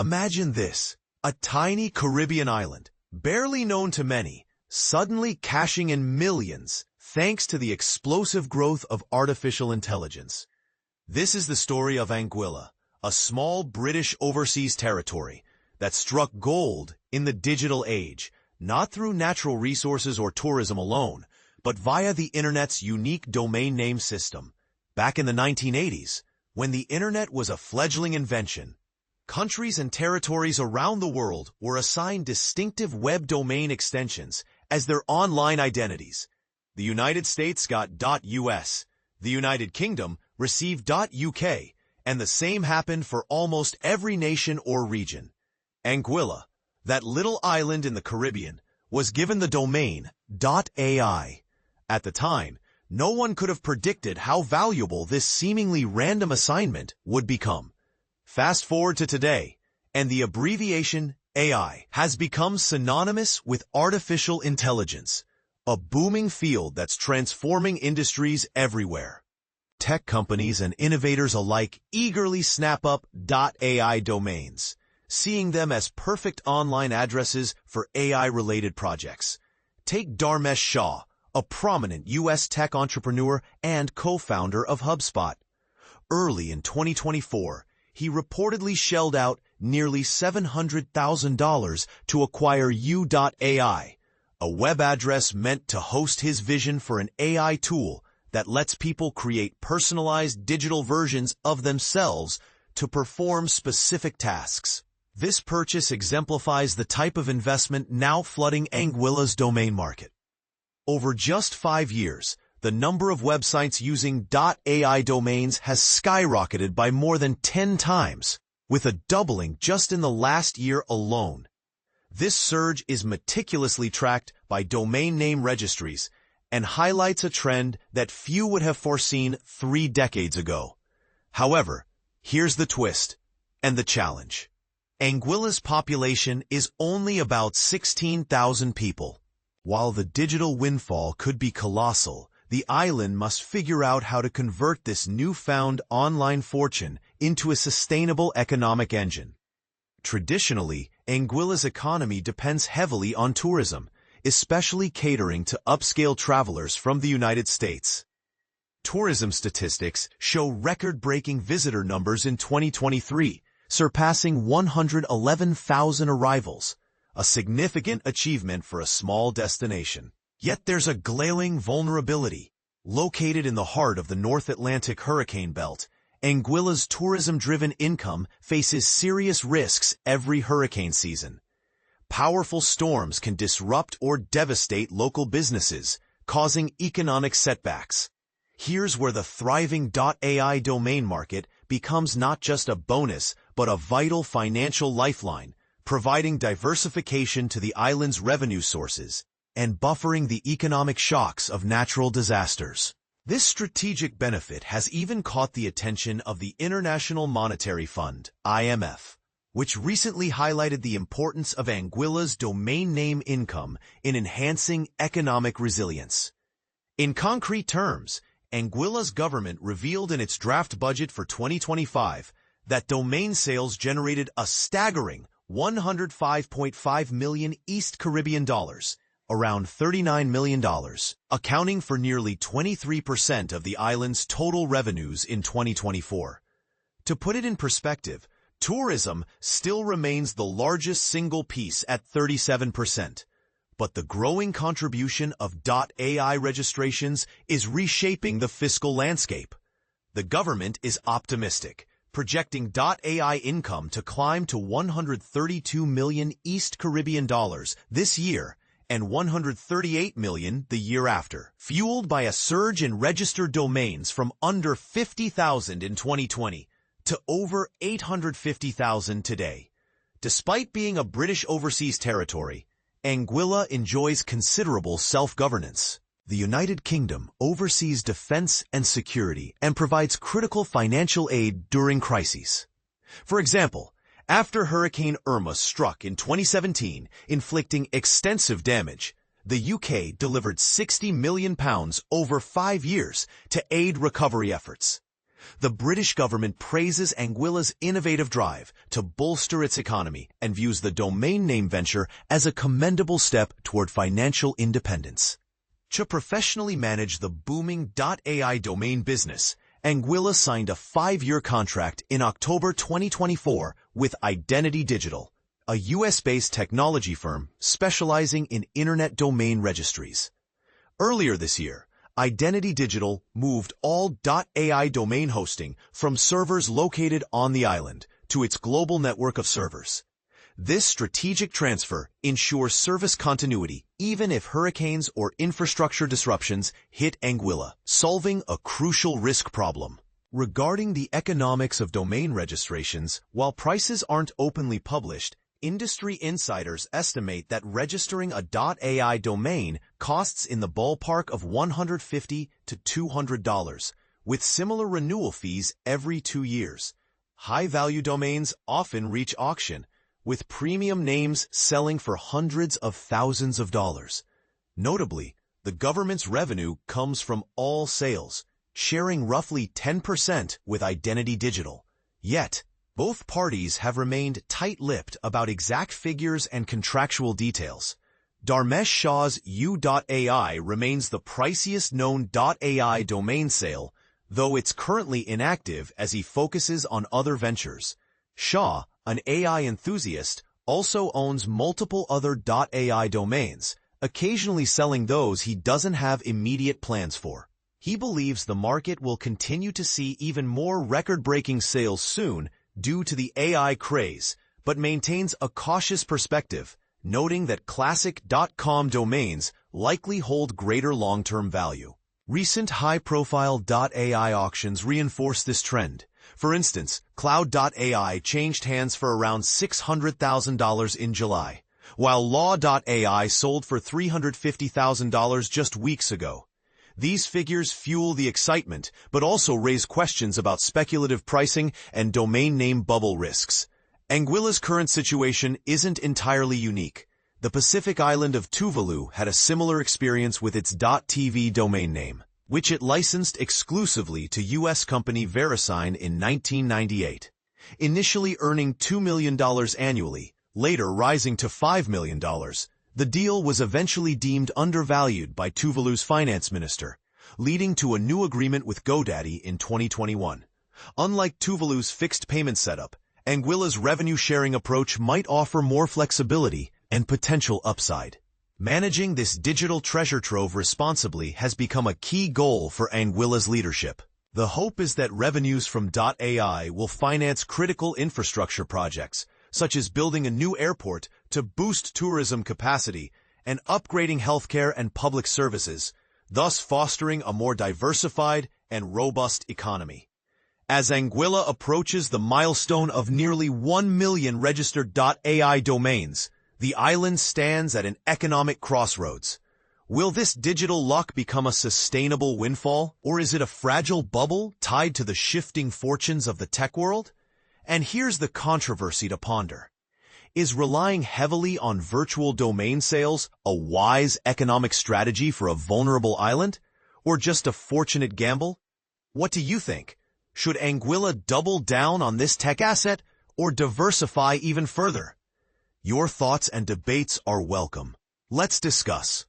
Imagine this, a tiny Caribbean island, barely known to many, suddenly cashing in millions thanks to the explosive growth of artificial intelligence. This is the story of Anguilla, a small British overseas territory that struck gold in the digital age, not through natural resources or tourism alone, but via the Internet's unique domain name system. Back in the 1980s, when the Internet was a fledgling invention, countries and territories around the world were assigned distinctive web domain extensions as their online identities. The United States got .us, the United Kingdom received .uk, and the same happened for almost every nation or region. Anguilla, that little island in the Caribbean, was given the domain .ai. At the time, no one could have predicted how valuable this seemingly random assignment would become. Fast forward to today, and the abbreviation AI has become synonymous with artificial intelligence, a booming field that's transforming industries everywhere. Tech companies and innovators alike eagerly snap up .ai domains, seeing them as perfect online addresses for AI-related projects. Take Dharmesh Shah, a prominent U.S. tech entrepreneur and co-founder of HubSpot. Early in 2024, he reportedly shelled out nearly $700,000 to acquire U.ai, a web address meant to host his vision for an AI tool that lets people create personalized digital versions of themselves to perform specific tasks. This purchase exemplifies the type of investment now flooding Anguilla's domain market. Over just 5 years, the number of websites using .ai domains has skyrocketed by more than 10 times, with a doubling just in the last year alone. This surge is meticulously tracked by domain name registries and highlights a trend that few would have foreseen 3 decades ago. However, here's the twist and the challenge. Anguilla's population is only about 16,000 people. While the digital windfall could be colossal, the island must figure out how to convert this newfound online fortune into a sustainable economic engine. Traditionally, Anguilla's economy depends heavily on tourism, especially catering to upscale travelers from the United States. Tourism statistics show record-breaking visitor numbers in 2023, surpassing 111,000 arrivals, a significant achievement for a small destination. Yet there's a glaring vulnerability. Located in the heart of the North Atlantic hurricane belt, Anguilla's tourism-driven income faces serious risks every hurricane season. Powerful storms can disrupt or devastate local businesses, causing economic setbacks. Here's where the thriving .ai domain market becomes not just a bonus, but a vital financial lifeline, providing diversification to the island's revenue sources and buffering the economic shocks of natural disasters. This strategic benefit has even caught the attention of the International Monetary Fund, IMF, which recently highlighted the importance of Anguilla's domain name income in enhancing economic resilience. In concrete terms, Anguilla's government revealed in its draft budget for 2025 that domain sales generated a staggering $105.5 million East Caribbean dollars, around $39 million, accounting for nearly 23% of the island's total revenues in 2024. To put it in perspective, tourism still remains the largest single piece at 37%, but the growing contribution of .ai registrations is reshaping the fiscal landscape. The government is optimistic, projecting .ai income to climb to $132 million East Caribbean dollars this year and $138 million the year after, fueled by a surge in registered domains from under 50,000 in 2020 to over 850,000 today. Despite being a British overseas territory, Anguilla enjoys considerable self-governance. The United Kingdom oversees defense and security and provides critical financial aid during crises. For example, after Hurricane Irma struck in 2017, inflicting extensive damage, the UK delivered £60 million over 5 years to aid recovery efforts. The British government praises Anguilla's innovative drive to bolster its economy and views the domain name venture as a commendable step toward financial independence. To professionally manage the booming .ai domain business, Anguilla signed a 5-year contract in October 2024 with Identity Digital, a US-based technology firm specializing in internet domain registries. Earlier this year, Identity Digital moved all .ai domain hosting from servers located on the island to its global network of servers. This strategic transfer ensures service continuity even if hurricanes or infrastructure disruptions hit Anguilla, solving a crucial risk problem. Regarding the economics of domain registrations, while prices aren't openly published, industry insiders estimate that registering a .ai domain costs in the ballpark of $150 to $200, with similar renewal fees every 2 years. High-value domains often reach auction, with premium names selling for hundreds of thousands of dollars. Notably, the government's revenue comes from all sales, sharing roughly 10% with Identity Digital. Yet, both parties have remained tight-lipped about exact figures and contractual details. Dharmesh Shah's U.ai remains the priciest known .ai domain sale, though it's currently inactive as he focuses on other ventures. Shah, an AI enthusiast, also owns multiple other .ai domains, occasionally selling those he doesn't have immediate plans for. He believes the market will continue to see even more record-breaking sales soon due to the AI craze, but maintains a cautious perspective, noting that classic .com domains likely hold greater long-term value. Recent high-profile .ai auctions reinforce this trend. For instance, Cloud.ai changed hands for around $600,000 in July, while Law.ai sold for $350,000 just weeks ago. These figures fuel the excitement, but also raise questions about speculative pricing and domain name bubble risks. Anguilla's current situation isn't entirely unique. The Pacific island of Tuvalu had a similar experience with its .tv domain name, which it licensed exclusively to U.S. company VeriSign in 1998. Initially earning $2 million annually, later rising to $5 million, the deal was eventually deemed undervalued by Tuvalu's finance minister, leading to a new agreement with GoDaddy in 2021. Unlike Tuvalu's fixed payment setup, Anguilla's revenue-sharing approach might offer more flexibility and potential upside. Managing this digital treasure trove responsibly has become a key goal for Anguilla's leadership. The hope is that revenues from .ai will finance critical infrastructure projects, such as building a new airport to boost tourism capacity and upgrading healthcare and public services, thus fostering a more diversified and robust economy. As Anguilla approaches the milestone of nearly 1 million registered .ai domains, the island stands at an economic crossroads. Will this digital luck become a sustainable windfall, or is it a fragile bubble tied to the shifting fortunes of the tech world? And here's the controversy to ponder. Is relying heavily on virtual domain sales a wise economic strategy for a vulnerable island, or just a fortunate gamble? What do you think? Should Anguilla double down on this tech asset, or diversify even further? Your thoughts and debates are welcome. Let's discuss.